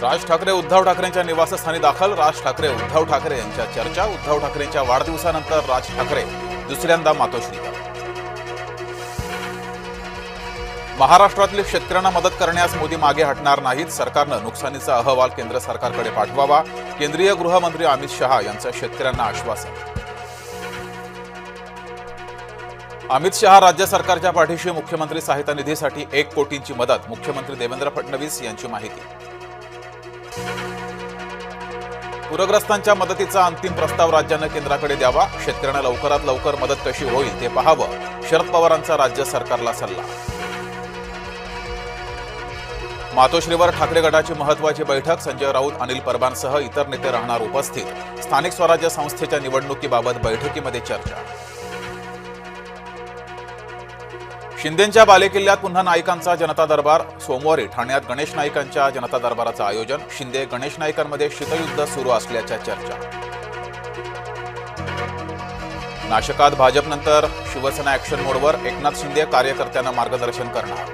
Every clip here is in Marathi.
राज ठाकरे उद्धव ठाकरेंच्या निवासस्थानी दाखल. राज ठाकरे उद्धव ठाकरे यांच्या चर्चा. उद्धव ठाकरेंच्या वाढदिवसानंतर राज ठाकरे दुसऱ्यांदा मातोश्रीवर. महाराष्ट्रातील शेतकऱ्यांना मदत करण्यास मोदी मागे हटणार नाहीत. सरकारनं नुकसानीचा अहवाल केंद्र सरकारकडे पाठवावा. केंद्रीय गृहमंत्री अमित शहा यांचं शेतकऱ्यांना आश्वासन. अमित शहा राज्य सरकारच्या पाठीशी. मुख्यमंत्री सहायता निधीसाठी 1 कोटींची मदत. मुख्यमंत्री देवेंद्र फडणवीस यांची माहिती. पूरग्रस्तांच्या मदतीचा अंतिम प्रस्ताव राज्यानं केंद्राकडे द्यावा. शेतकऱ्यांना लवकरात लवकर मदत कशी होईल ते पाहावं. शरद पवारांचा राज्य सरकारला सल्ला. मातोश्रीवर ठाकरे गटाची महत्त्वाची बैठक. संजय राऊत, अनिल परबांसह इतर नेते राहणार उपस्थित. स्थानिक स्वराज्य संस्थेच्या निवडणुकीबाबत बैठकीमध्ये चर्चा. शिंदेंच्या बालेकिल्ल्यात पुन्हा नाईकांचा जनता दरबार. सोमवारी ठाण्यात गणेश नाईकांच्या जनता दरबाराचं आयोजन. शिंदे गणेश नाईकांमध्ये शीतयुद्ध सुरू असल्याच्या चर्चा. नाशकात भाजपनंतर शिवसेना ॲक्शन मोडवर. एकनाथ शिंदे कार्यकर्त्यांना मार्गदर्शन करणार.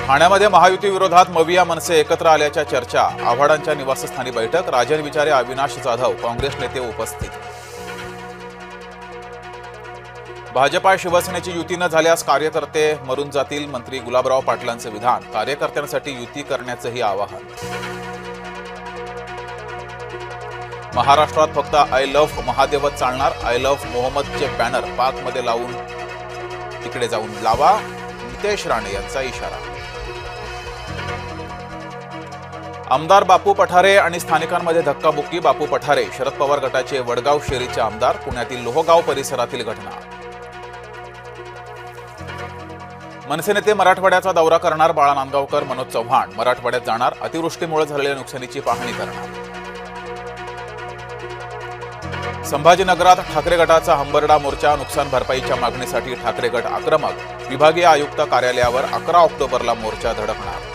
ठाण्यामध्ये महायुती विरोधात मविया मनसे एकत्र आल्याच्या चर्चा. आव्हाडांच्या निवासस्थानी बैठक. राजन विचारे, अविनाश जाधव काँग्रेस नेते उपस्थित. भाजपा शिवसेनेची युती न झाल्यास कार्यकर्ते मरून जातील. मंत्री गुलाबराव पाटलांचे विधान. कार्यकर्त्यांसाठी युती करण्याचंही आवाहन. महाराष्ट्रात फक्त आय लव्ह महादेवच चालणार. आय लव्ह मोहम्मदचे बॅनर पाकमध्ये लावून तिकडे जाऊन लावा. नितेश राणे यांचा इशारा. आमदार बापू पठारे आणि स्थानिकांमध्ये धक्काबुक्की. बापू पठारे शरद पवार गटाचे वडगाव शेरीचे आमदार. पुण्यातील लोहगाव परिसरातील घटना. मनसे नेते मराठवाड्याचा दौरा करणार. बाळा नांदगावकर, मनोज चव्हाण मराठवाड्यात जाणार. अतिवृष्टीमुळे झालेल्या नुकसानीची पाहणी करणार. संभाजीनगरात ठाकरे गटाचा हंबरडा मोर्चा. नुकसान भरपाईच्या मागणीसाठी ठाकरे गट आक्रमक. विभागीय आयुक्त कार्यालयावर 11 ऑक्टोबरला मोर्चा धडकणार.